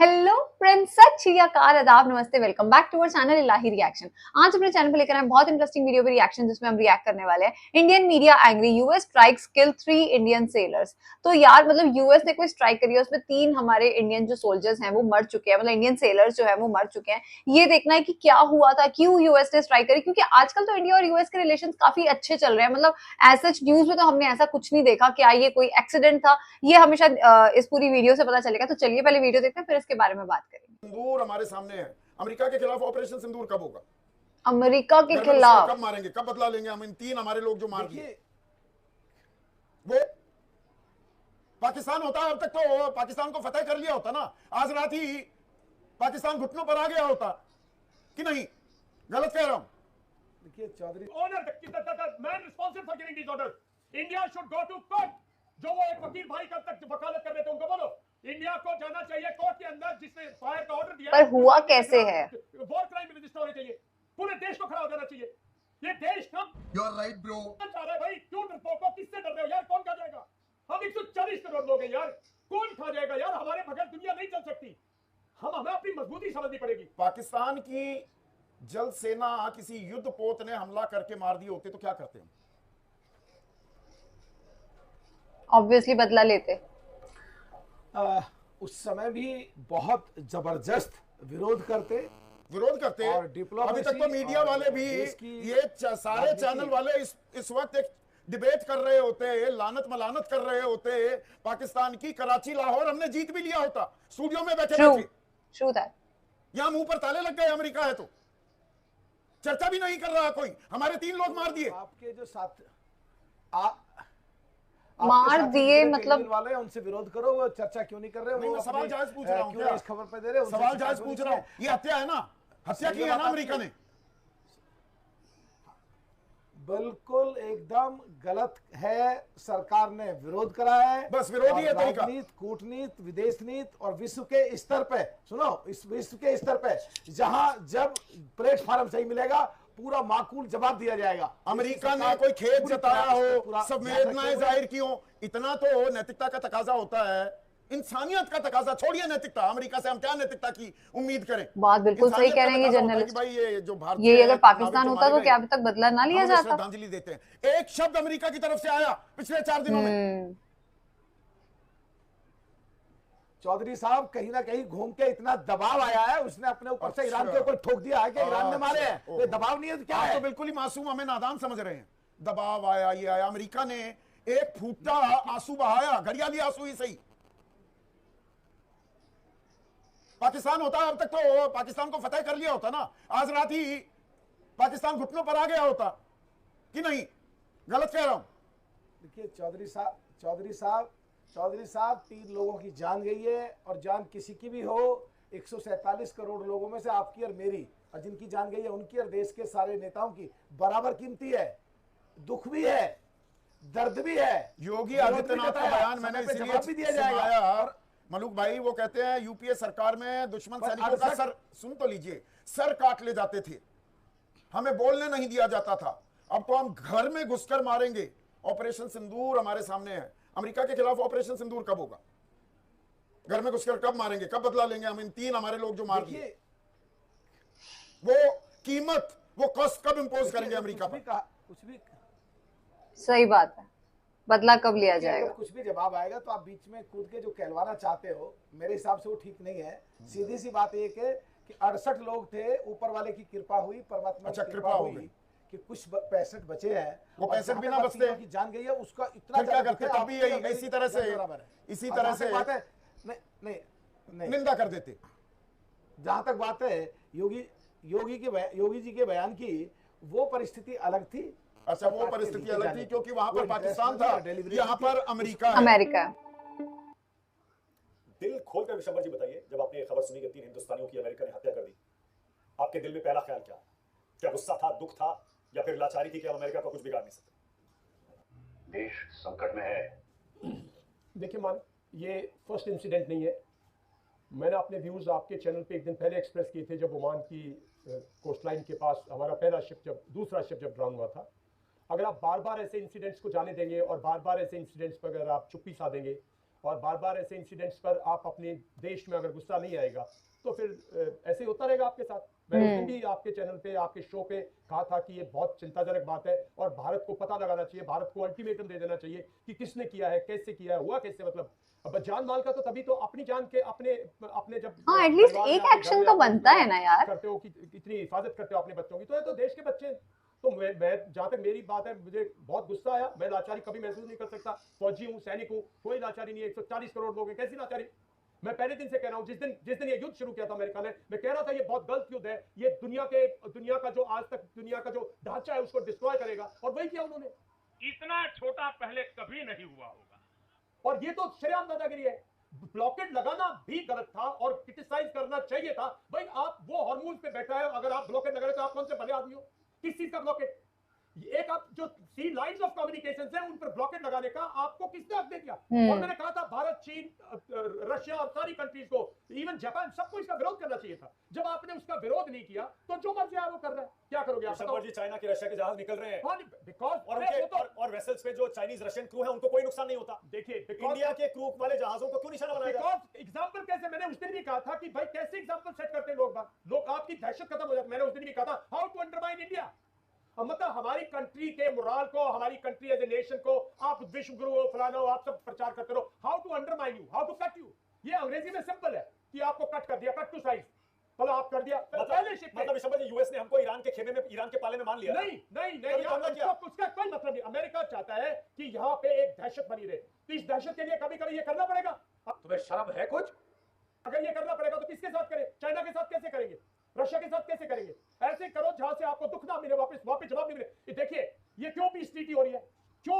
Hello friends, सत श्री अकाल, आदाब, नमस्ते, welcome back to our channel Ilahi reaction. आज अपने चैनल पे लेकर आए बहुत इंटरेस्टिंग वीडियो पे रिएक्शन, जिसमें हम रिएक्ट करने वाले हैं Indian media angry, US strikes kill 3 Indian sailors. तो यार मतलब यूएस ने कोई स्ट्राइक करी है, उसमें 3 हमारे इंडियन जो सोल्जर्स हैं वो मर चुके हैं, मतलब इंडियन सेलर्स जो है वो मर चुके हैं। ये देखना है कि क्या हुआ था, क्यों यूएस ने स्ट्राइक करी, क्योंकि आजकल तो इंडिया और यूएस के रिलेशन काफी अच्छे चल रहे हैं। मतलब एज सच न्यूज में तो हमने ऐसा कुछ नहीं देखा। क्या ये कोई एक्सीडेंट था? ये हमेशा इस पूरी वीडियो से पता चलेगा। तो चलिए पहले वीडियो देखते हैं, फिर इसके बारे में बात करेंगे। सिंदूर हमारे सामने है। अमेरिका के खिलाफ ऑपरेशन सिंदूर कब होगा? अमेरिका के घर में घुसकर खिलाफ कब मारेंगे? कब बदला लेंगे हम इन 3 हमारे लोग जो मार दिए? वो पाकिस्तान होता, अब तक तो पाकिस्तान को फतेह कर लिया होता ना। आज रात ही पाकिस्तान घुटनों पर आ गया होता कि नहीं? गलत कह रहा हूं? देखिए Chaudhary owner man responsible for giving this order, India should go to court. जो वो एक वकील भाई कब तक वकालत कर रहे थे उनको बोलो इंडिया को जाना चाहिए कोर्ट के अंदर, जिसने फायर का ऑर्डर दिया। पर हुआ कैसे है? वॉर क्राइम रजिस्टर होने चाहिए, पूरे देश को खड़ा हो जाना चाहिए। ये देश कब यू आर राइट ब्रो। चाह रहा है भाई? क्यों डरपोको, किससे डर रहे हो यार? कौन खा जाएगा? हम 140 करोड़ लोग हैं यार, कौन खा जाएगा यार? हमारे बगैर दुनिया नहीं चल सकती। हमें अपनी मजबूती समझनी पड़ेगी। पाकिस्तान की जल सेना किसी युद्ध पोत ने हमला करके मार दिए होते तो क्या करते हम? ऑब्वियसली बदला लेते। उस समय भी बहुत जबरदस्त विरोध करते और अभी तक तो मीडिया वाले भी ये सारे चैनल वाले इस वक्त एक डिबेट कर रहे होते, लानत मलानत कर रहे होते पाकिस्तान की। कराची लाहौर हमने जीत भी लिया होता, स्टूडियो में बैठे बैठे। यहां मुंह पर ताले लग गए। अमेरिका है तो चर्चा भी नहीं कर रहा कोई। हमारे 3 लोग मार दिए। आपके जो साथ मार दिए मतलब वाले उनसे विरोध करो, वो चर्चा क्यों नहीं कर रहे? नहीं, मैं सवाल जायज पूछ रहा हूं। क्यों इस खबर पे दे रहे हो? सवाल जायज पूछ रहा हूं। ये हत्या है ना, हत्या की है ना अमेरिका ने। बिल्कुल एकदम गलत है। सरकार ने विरोद करा है, बस विरोधी है तरीका। राजनीति, कूटनीति, विदेश नीति और विश्व के स्तर पे सुनो, इस विश्व के स्तर पे जहां जब प्लेटफॉर्म सही मिलेगा पूरा माकूल जवाब दिया जाएगा। अमेरिका ने कोई खेद जताया हो, संवेदनाएं जाहिर की हो, इतना तो नैतिकता का तकाजा होता है, इंसानियत का तकाजा। छोड़िए नैतिकता, अमेरिका से हम क्या नैतिकता की उम्मीद करें? बात बिल्कुल सही कह रहे हैं जर्नलिस्ट। भाई ये जो भारत, ये अगर पाकिस्तान होता तो क्या अभी तक बदला ना लिया जाता? श्रद्धांजलि देते हैं। एक शब्द अमेरिका की तरफ से आया पिछले 4 दिनों में? चौधरी साहब कहीं ना कहीं घूम के इतना दबाव आया है, उसने अपने ऊपर से ईरान के ऊपर ठोक दिया है कि ईरान ने मारे हैं। तो दबाव नहीं है तो क्या है? तो बिल्कुल ही मासूम, हमें नादान समझ रहे हैं। दबाव आया, ये आया। अमेरिका ने एक फूटा आंसू बहाया, घड़ियाली आंसू ही सही। पाकिस्तान होता, अब तक तो पाकिस्तान को फतेह कर लिया होता ना। आज रात ही पाकिस्तान घुटनों पर आ गया होता कि नहीं? गलत कह रहा हूं? देखिए चौधरी साहब 3 लोगों की जान गई है, और जान किसी की भी हो, 147 करोड़ लोगों में से आपकी और मेरी, और जिनकी जान गई है उनकी और देश के सारे नेताओं की बराबर कीमती है। दुख भी है, दर्द भी है। योगी आदित्यनाथ का बयान मैंने इसीलिए भी दिया जाएगा। मलूक भाई वो कहते हैं यूपीए सरकार में दुश्मन सैनिकों का सर, सुन तो लीजिए, सर काट ले जाते थे, हमें बोलने नहीं दिया जाता था। अब तो हम घर में घुसकर मारेंगे। ऑपरेशन सिंदूर हमारे सामने है। अमेरिका के खिलाफ ऑपरेशन सिंदूर कब होगा? घर में घुसकर कब मारेंगे? कब बदला लेंगे हम इन 3 हमारे लोग जो मार दिए? वो कीमत, वो कॉस्ट कब इंपोज करेंगे अमेरिका पर? कुछ भी सही बात है, बदला कब लिया जाएगा? कुछ भी जवाब आएगा तो आप बीच में कूद के जो कहलवाना चाहते हो, मेरे हिसाब से वो ठीक नहीं है। सीधी सी बात एक है कि 68 लोग थे, ऊपर वाले की कृपा हुई, परमात्मा की कृपा हुई कि कुछ 65 बचे हैं। वो 65 भी ना बचते की जान गई है, उसका इतना क्या करते? अभी यही इसी तरह से बात है। नहीं निंदा कर देते। जहां तक बात है योगी जी के बयान की, वो परिस्थिति अलग थी। अच्छा, वो परिस्थिति अलग थी क्योंकि वहां पर पाकिस्तान था, यहाँ पर अमेरिका है। अमेरिका। दिल खोलकर विशंबर जी बताइए, जब आपने खबर सुनी कि 3 हिंदुस्तानियों की अमेरिका ने हत्या कर दी, आपके दिल में पहला ख्याल क्या? क्या गुस्सा था, दुख था, या फिर लाचारी थी कि हम अमेरिका को कुछ बिगाड़ नहीं सकते? देश संकट में है। देखिए मान, ये फर्स्ट इंसिडेंट नहीं है। मैंने अपने व्यूज़ आपके चैनल पे एक दिन पहले एक्सप्रेस किए थे, जब ओमान की कोस्ट लाइन के पास हमारा दूसरा शिप जब ड्राउन हुआ था। अगर आप बार बार ऐसे इंसिडेंट्स को जाने देंगे और बार बार ऐसे इंसिडेंट्स पर अगर आप चुप्पी साधेंगे और बार बार ऐसे इंसिडेंट्स पर आप अपने देश में अगर गुस्सा नहीं आएगा तो फिर ऐसे ही होता रहेगा आपके साथ। मैं उस दिन भी आपके चैनल पे, आपके शो पे कहा था कि ये बहुत चिंताजनक बात है और भारत को पता लगाना चाहिए, भारत को अल्टीमेटम दे देना चाहिए कि किसने किया है, कैसे किया है, हुआ कैसे। मतलब अब जान माल का तो तभी तो अपनी जान के अपने अपने जब हाँ, एटलीस्ट परिवार में, एक आपके घर एक्शन में तो आप बनता है ना यार। करते हो कि इतनी हिफाजत करते हो अपने बच्चों की, तो ये तो देश के बच्चे हैं। तो मैं जहां तक मेरी बात है, मुझे बहुत गुस्सा आया। मैं लाचारी कभी महसूस नहीं कर सकता। फौजी हूँ, सैनिक हूँ, कोई लाचारी नहीं है। 140 करोड़ लोग हैं, कैसी लाचारी। मैं पहले दिन से कह रहा हूँ, जिस दिन ये युद्ध शुरू किया था अमेरिका ने, मैं कह रहा था ये बहुत गलत युद्ध है, ये दुनिया का जो आज तक दुनिया का जो ढांचा है उसको डिस्ट्रॉय करेगा, और वही किया उन्होंने। इतना छोटा पहले कभी नहीं हुआ होगा। और ये तो शरेआम दादागिरी है। ब्लॉकेट लगाना भी गलत था और क्रिटिसाइज करना चाहिए था। भाई आप वो हार्मोन पे बैठा है, अगर आप ब्लॉकेट लगा रहे तो आप कौन से भले आदमी हो? किस चीज का ब्लॉकेट? एक आप जो सी लाइंस ऑफ कम्युनिकेशन है उन पर ब्लॉकेट लगाने का आपको किसने हक दे दिया? और मैंने कहा था भारत, चीन, रशिया और सारी कंट्रीज को, इवन जापान, सबको इसका विरोध करना चाहिए था। जब आपने उसका विरोध नहीं किया तो जो मर्जी है वो कर रहा है। क्या करोगे आप? विशंबर जी, चाइना के रशिया के जहाज निकल रहे हैं बिकॉज और वेसल्स पे जो चाइनीज रशियन क्रू है उनको कोई नुकसान नहीं होता। देखिए, इंडिया के क्रू वाले जहाजों को क्यों निशाना बनाया जाए? बिकॉज एग्जाम्पल कैसे, मैंने उस दिन भी कहा था कि भाई कैसे एग्जाम्पल सेट करते हैं लोग आपकी दहशत खत्म हो जाती। मैंने उस दिन भी कहा था हाउ टू अंडरमाइन इंडिया। मतलब हमारी कंट्री के मोरल को, हमारी कंट्री एज ए नेशन को आप विश्व गुरु हो, फलाना हो, आप सब प्रचार करते रहो। How to undermine you, how to cut you. ये अंग्रेजी में सिंपल है कि आपको कट कर दिया, कट टू साइज, मतलब आप कर दिया। मतलब विशंबर जी, यूएस ने हमको ईरान के खेमे में, ईरान के पाले में मान लिया। नहीं, उसका कोई मतलब नहीं। अमेरिका चाहता है कि यहाँ पे एक दहशत बनी रहे, तो इस दहशत के लिए कभी कभी ये करना पड़ेगा। तुम्हें शर्म है कुछ? अगर ये करना पड़ेगा तो किसके साथ करें? चाइना के साथ कैसे करेंगे? रशिया के साथ कैसे करेंगे? ऐसे करो जहां से आपको दुख ना मिले, वापस जवाब नहीं मिले। देखिए ये क्यों पीस ट्रीटी हो रही है, क्यों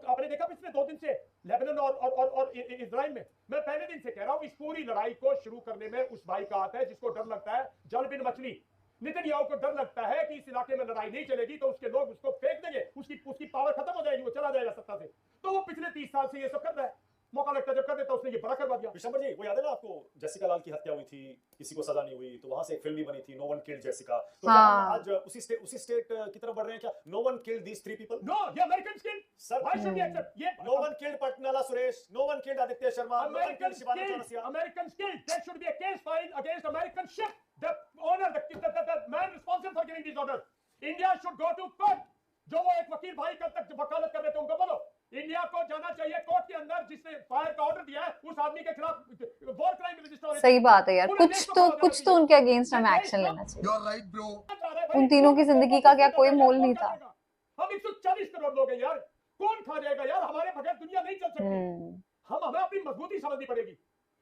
आपने देखा पिछले 2 दिन से लेबनान और इजराइल में। मैं पहले दिन से कह रहा हूं इस पूरी लड़ाई को शुरू करने में उस भाई का हाथ है जिसको डर लगता है जल बिन मछली। नेतन्याहू को डर लगता है कि इस इलाके में लड़ाई नहीं चलेगी तो उसके लोग उसको फेंक देंगे, उसकी पावर खत्म हो जाएगी, वो चला जाएगा सत्ता से। तो वो पिछले 30 साल से ये सब कर रहा है। मौका लगता जब कर देता उसने ये बड़ा करवा दिया। विशंबर जी, वो याद है ना आपको, जेसिका लाल की हत्या हुई थी, किसी को सजा नहीं हुई, तो वहां से एक फिल्म भी बनी थी, नो वन किल्ड जेसिका। तो क्या हम आज उसी स्टेट की तरफ बढ़ रहे हैं क्या? No one killed these 3 people. No, ये American killed sir, why should we accept? ये no one killed Patnala Suresh, no one killed Aditya Sharma, no one killed Shivani American Chaurasia. skills. There should be a case filed against American ship. The owner, the man responsible for giving these orders. India should go to court. जो वो एक वकील भाई कल तक वकालत कर रहे थे उनको बोलो इंडिया को जाना चाहिए कोर्ट के अंदर, जिसने फायर का ऑर्डर दिया है उस आदमी के खिलाफ वॉर क्राइम रजिस्टर होने। सही बात है यार, कुछ तो उनके अगेंस्ट हमें एक्शन लेना चाहिए। You're right, bro. उन तीनों की जिंदगी का क्या कोई मोल नहीं था। हम 140 करोड़ लोग हैं यार, कौन खा जाएगा यार? हमारे बगैर दुनिया नहीं चल सकती। हमें अपनी मजबूती समझनी पड़ेगी।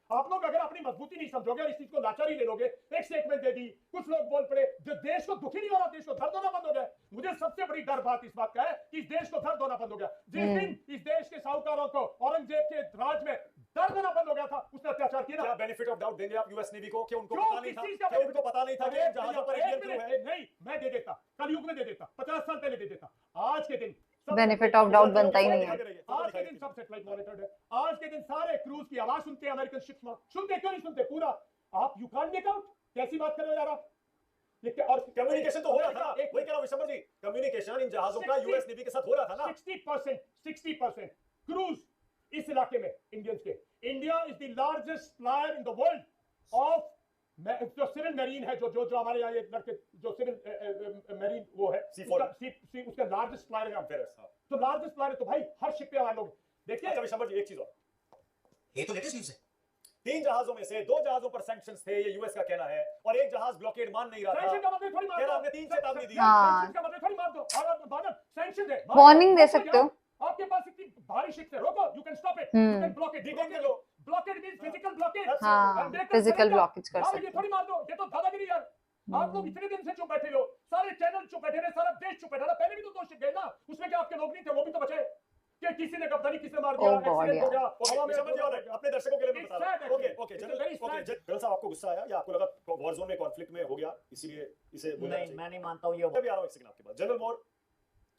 आप लोग अगर अपनी मजबूती नहीं समझोगे और इस चीज को लाचारी ले लोगे, एक स्टेटमेंट दे दी, कुछ लोग बोल पड़े, जो देश को दुखी नहीं हो रहा, देश को दर्द होना बंद हो गया। मुझे सबसे बड़ी डर बात इस बात का है कि इस देश को दर्द होना बंद हो गया। जिस दिन इस देश के साहूकारों को औरंगजेब के राज में दर्द होना बंद हो गया था, उसने अत्याचार किया। क्या बेनिफिट ऑफ डाउट देंगे आप यूएस नेवी को कि उनको क्यों? पता नहीं किस था, चीज का कि उनको पता नहीं था कि जहाजों पर इंडियन क्रू है? नहीं, मैं दे देता, कलयुग में दे देता, 50 साल पहले दे देता। आज के दिन बेनिफिट ऑफ डाउट बनता ही नहीं है। आज के दिन सब सेटेलाइट मॉनिटर्ड है। आज के दिन सारे क्रूज की आवाज सुनते हैं अमेरिकन शिप्स में। सुनते क्यों नहीं सुनते? पूरा आप यू कांट मेक आउट। कैसी बात कर रहे हो यार आप? और कम्युनिकेशन तो हो रहा था, वही कह रहा हूं विशंबर जी, कम्युनिकेशन इन जहाजों का यूएस नेवी के साथ हो रहा था ना। 60% क्रूज इस इलाके में इंडियंस के। India is the largest supplier in the world of जो सिविल मैरीन है, जो हमारे यहाँ ये लड़के जो सिविल मैरीन वो है, उसका लार्जेस्ट सप्लायर है। तो लार्जेस्ट सप्लायर है तो भाई हर शिप पे हमारे लोग देखिए। अच्छा विशंबर जी, एक चीज और, ये तो लेटेस्ट न्यूज़ है। 3 जहाजों में से 2 जहाजों पर सैंक्शंस थे, ये यूएस का कहना है, और एक जहाज ब्लॉकेड मान नहीं रहा था। सैंक्शन का मतलब थोड़ी मार कह दो। रहा हमने 3 चेतावनी दी। हाँ। सैंक्शन का मतलब थोड़ी मार दो। और बादल सैंक्शन है, वार्निंग दे सकते हो। आपके पास इतनी भारी शिप है, रोको, you can stop it, you can block it. Detain कर लो। Blockade means physical blockage. हाँ, फिजिकल ब्लॉकेज कर ये सकते थोड़ी मार दो, ये तो दादागिरी यार। आप लोग इतने दिन से चुप बैठे हो, सारे चैनल चुप बैठे रहे, सारा देश चुप बैठा रहा। पहले भी तो 2 शिप गए ना, उसमें क्या आपके लोग नहीं थे? वो भी तो बचे कि किसी ने कब्जा नहीं, किसने मार दिया, Oh God, एक्सीडेंट हो गया। ओके विशंबर जी, और अपने दर्शकों के लिए मैं It's बता रहा sad हूं। Okay actually. Okay It's general, very okay sad. General साहब, आपको गुस्सा आया या आपको लगा वॉर जोन में कॉन्फ्लिक्ट में हो गया, इसीलिए इसे बोलना नहीं, चाहिए? मैं नहीं मानता हूँ ये। मैं भी आ रहा हूं एक सेकंड आपके पास। जनरल मोर,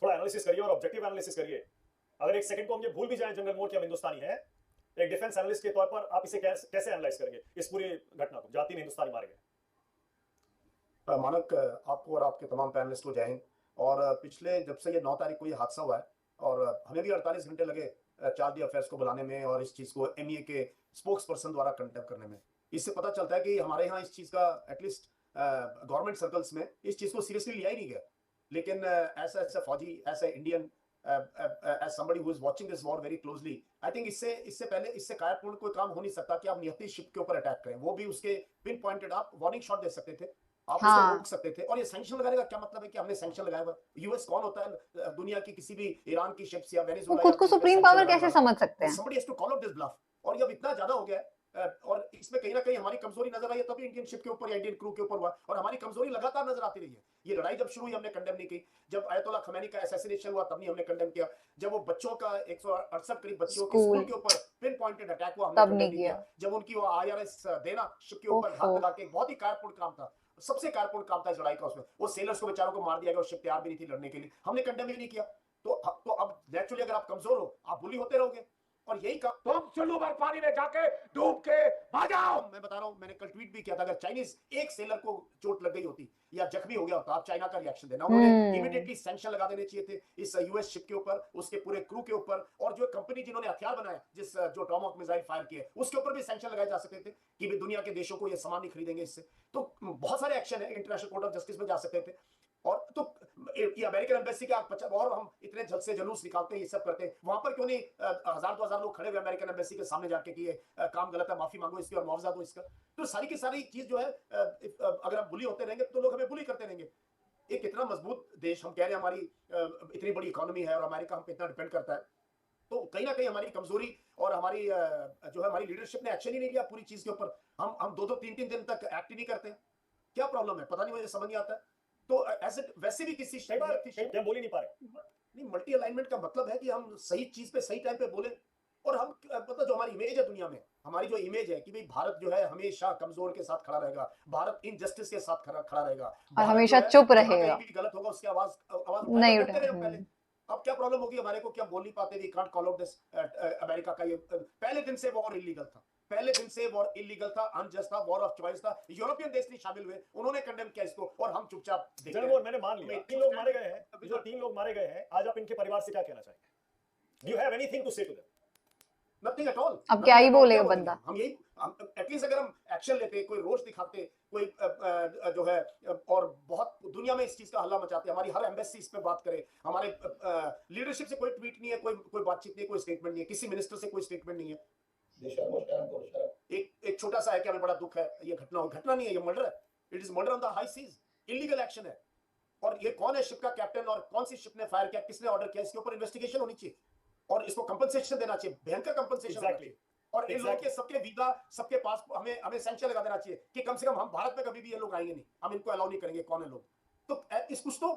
थोड़ा एनालिसिस करिए और ऑब्जेक्टिव एनालिसिस करिए। अगर एक सेकंड को हम ये भूल भी जाएं जनरल मोर कि हम हिंदुस्तानी हैं, एक डिफेंस एनालिस्ट के तौर पर आप इसे कैसे एनालाइज करेंगे इस पूरी घटना को, जहां 3 हिंदुस्तानी मारे गए? मानक, आपको और आपके तमाम पैनलिस्ट को जय हिंद। और पिछले जब से ये 9 तारीख को ये हादसा हुआ है और हमें भी 48 घंटे लगे चार्ली अफेयर्स को बुलाने में और इस चीज को एमईए के स्पोक्स पर्सन द्वारा कंडक्ट करने में। इससे पता चलता है कि हमारे यहाँ इस चीज का एटलीस्ट गवर्नमेंट सर्कल्स में इस चीज को सीरियसली लिया ही नहीं गया। लेकिन ऐसा फौजी, ऐसा Indian, as somebody who is watching this war very closely, I think इससे पहले इससे कायरपूर्ण कोई काम हो नहीं सकता कि आप नियति शिप के ऊपर अटैक करें, वो भी उसके पिन पॉइंटेड। आप वार्निंग शॉट दे सकते थे, आप उसको हाँ। रोक सकते थे। और ये सैंक्शन लगाने का क्या मतलब है कि हमने सैंक्शन लगाया हुआ? यूएस कौन होता है दुनिया की किसी भी ईरान की शिप्स या वो वेनेजुएला खुद को सुप्रीम पावर कैसे समझ सकते हैं? somebody has to call out this bluff। और ये अब इतना ज्यादा हो गया है और इसमें कहीं ना कहीं हमारी कमजोरी नजर आई है, तभी इंडियन शिप के ऊपर या इंडियन क्रू के ऊपर हुआ। और हमारी कमजोरी लगातार नजर आती रही है। ये लड़ाई जब शुरू हुई हमने कंडेम नहीं की, जब आयतुल्लाह खमैनी का असैसिनेशन हुआ तब नहीं हमने कंडेम किया, जब वो बच्चों का 168 करीब बच्चों के स्कूल के ऊपर पिन पॉइंटेड अटैक हुआ हमने तब कंडेम नहीं नहीं किया, किया। जब उनकी वो आईआरएस देना शिप के ऊपर हाथ ओफो। लगा के एक बहुत ही कारपूर्ण काम था, सबसे कारपूर्ण काम था इस लड़ाई का। उसमें वो सेलर्स को बेचारों को मार दिया गया और शिप तैयार भी नहीं थी लड़ने के लिए, हमने कंडेम ही नहीं किया। तो अब नेचुरली अगर आप कमजोर हो आप बुली होते रहोगे और यही काम तुम चुल्लू भर पानी में जाके डूब के आ जाओ। मैं बता रहा हूं, मैंने कल ट्वीट भी किया था, अगर चाइनीज एक सेलर को चोट लग गई होती या जख्मी हो गया होता, आप चाइना का रिएक्शन देना। उन्होंने इमीडिएटली सैंक्शन लगा देने चाहिए थे इस यूएस शिप के ऊपर, उसके पूरे क्रू के ऊपर, और जो कंपनी जिन्होंने हथियार बनाए, जो टॉमहॉक मिसाइल फायर किए, उसके ऊपर भी सैंक्शन लगाए जा सकते थे कि भी दुनिया के देशों को ये सामान नहीं खरीदेंगे इससे। तो बहुत सारे एक्शन है, इंटरनेशनल कोर्ट ऑफ जस्टिस में जा सकते थे। और तो ये अमेरिकन एम्बेसी का और हम इतने जल से जुलूस निकालते हैं, ये सब करते हैं, वहां पर क्यों नहीं 1000-2000 लोग खड़े हुए अमेरिकन एम्बेसी के सामने जाके कि ये काम गलत है, माफी मांगो इसकी और मुआवजा दो इसका। तो सारी की सारी चीज जो है अगर हम बुली होते रहेंगे तो लोग हमें बुली करते रहेंगे। एक इतना मजबूत देश, हम कह रहे हैं हमारी इतनी बड़ी इकोनॉमी है और अमेरिका हम पे इतना डिपेंड करता है, तो कहीं ना कहीं हमारी कमजोरी और हमारी जो है हमारी लीडरशिप ने एक्शन ही नहीं लिया पूरी चीज के ऊपर। हम 2-3 दिन तक एक्ट ही नहीं करते। क्या प्रॉब्लम है पता नहीं, मुझे समझ नहीं आता है। तो ऐसे वैसे भी किसी कई बार क्या बोल ही नहीं पा रहे। नहीं, मल्टी अलाइनमेंट का मतलब है कि हम सही चीज पे सही टाइम पे बोले। और हम मतलब जो हमारी इमेज है दुनिया में, हमारी जो इमेज है कि भाई भारत जो है हमेशा कमजोर के साथ खड़ा रहेगा, भारत इनजस्टिस के साथ खड़ा रहेगा, और हमेशा चुप रहेगा, कहीं भी गलत होगा उसकी आवाज नहीं करते रहे हम उठा। पहले। अब क्या प्रॉब्लम होगी हमारे को, क्या बोल नहीं पाते? We can't call out this. America का ये पहले दिन से वॉर इलीगल था, पहले दिन से वॉर इलीगल था, अनजस्ट था, वॉर ऑफ चॉइस था। यूरोपियन देश नहीं शामिल हुए, उन्होंने कंडेम किया इसको और हम चुपचाप देखते जनरल रहे। मैंने मान लिया 3 लोग मारे गए हैं, जो 3 लोग मारे गए हैं, आज आप इनके परिवार से क्या कहना चाहेंगे? Do you have anything to say to them? Nothing at all. अब क्या ही बोलेगा बंदा। हम यही एटलीस्ट अगर हम एक्शन लेते, कोई रोष दिखाते, कोई जो है और बहुत दुनिया में इस चीज का हल्ला मचाते, हमारी हर एम्बेसी इस पे बात करे, हमारे लीडरशिप से कोई ट्वीट नहीं है, कोई बातचीत नहीं है, कोई स्टेटमेंट नहीं है, किसी मिनिस्टर से कोई स्टेटमेंट नहीं है। एक छोटा सा है कि हमें बड़ा दुख है ये घटना नहीं है, ये मर्डर है। It is murder on the high seas, illegal action है। और ये कौन है शिप का कैप्टन और कौन सी शिप ने फायर किया, किसने ऑर्डर किया, इसके ऊपर इन्वेस्टिगेशन होनी चाहिए और इसको कंपनसेशन देना चाहिए, भयंकर कंपनसेशन Exactly. और इन लोगों के सबके वीजा, सबके पास हमें सैंक्शन लगा देना चाहिए कि कम से कम हम भारत में कभी भी ये लोग आएंगे नहीं, हम इनको अलाउ नहीं करेंगे। कौन है लोग? तो इस कुछ तो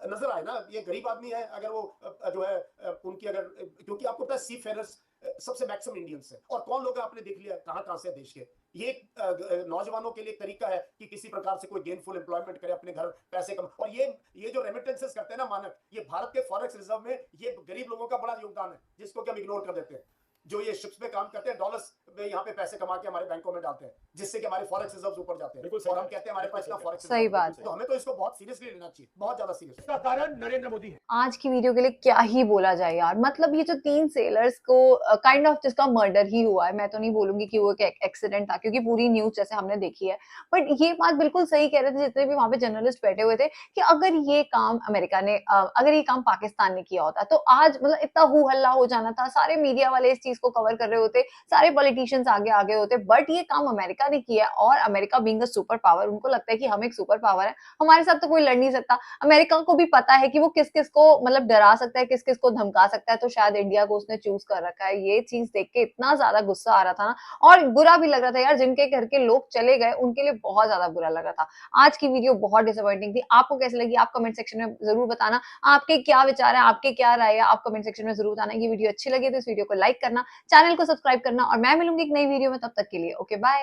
नजर आए ना, ये गरीब आदमी है, अगर वो जो है उनकी अगर, क्योंकि आपको पता है सी फेरर्स सबसे मैक्सिमम इंडियंस है, और कौन लोग आपने देख लिया कहां से देश के। ये नौजवानों के लिए तरीका है कि किसी प्रकार से कोई गेनफुल एम्प्लॉयमेंट करे, अपने घर पैसे कम, और ये जो रेमिटेंसेस करते हैं ना मानक, ये भारत के फॉरेक्स रिजर्व में ये गरीब लोगों का बड़ा योगदान है, जिसको कि हम इग्नोर कर देते हैं। जो ये शिप्स पे काम करते हैं, डॉलर्स में यहाँ पे पैसे कमा के हमारे बैंकों में डालते हैं, जिससे कि हमारे फॉरेक्स रिजर्व्स ऊपर जाते हैं, और हम कहते हैं हमारे पास इतना फॉरेक्स सही बात तो हमें तो इसको बहुत सीरियसली लेना चाहिए, बहुत ज्यादा सीरियस। इसका कारण नरेंद्र मोदी है। आज की वीडियो के लिए क्या ही बोला जाए यार, मतलब ये जो 3 सेलर्स को काइंड ऑफ जिसका मर्डर ही हुआ है, मैं तो नहीं बोलूंगी कि वो एक एक्सीडेंट था क्योंकि पूरी न्यूज जैसे हमने देखी है, बट ये बात बिल्कुल सही कह रहे थे जितने भी वहां पे जर्नलिस्ट बैठे हुए थे कि अगर ये काम अमेरिका ने अगर ये काम पाकिस्तान ने किया होता तो आज मतलब इतना हू हल्ला हो जाना था, सारे मीडिया वाले इस चीज को कवर कर रहे होते, सारे पॉलिटिशियंस आगे होते, बट ये काम अमेरिका ने किया और America being a super power, उनको लगता है कि हम एक सुपर पावर है, हमारे साथ तो कोई लड़ नहीं सकता। अमेरिका को भी पता है कि वो किस किस को मतलब डरा सकता है, किस किस को धमका सकता है, तो शायद इंडिया को उसने चूज कर रखा है। ये चीज देख के इतना ज्यादा गुस्सा आ रहा था ना, और बुरा भी लग रहा था यार, जिनके घर के लोग चले गए उनके लिए बहुत ज्यादा बुरा लग रहा था। आज की वीडियो बहुत डिसअपॉइंटिंग थी। आपको कैसी लगी आप कमेंट सेक्शन में जरूर बताना, आपके क्या विचार है, आपके क्या राय है, आप कमेंट सेक्शन में जरूर बताना। ये वीडियो अच्छी लगी तो इस वीडियो को लाइक करना, चैनल को सब्सक्राइब करना, और मैं मिलूंगी एक नई वीडियो में, तब तक के लिए ओके बाय।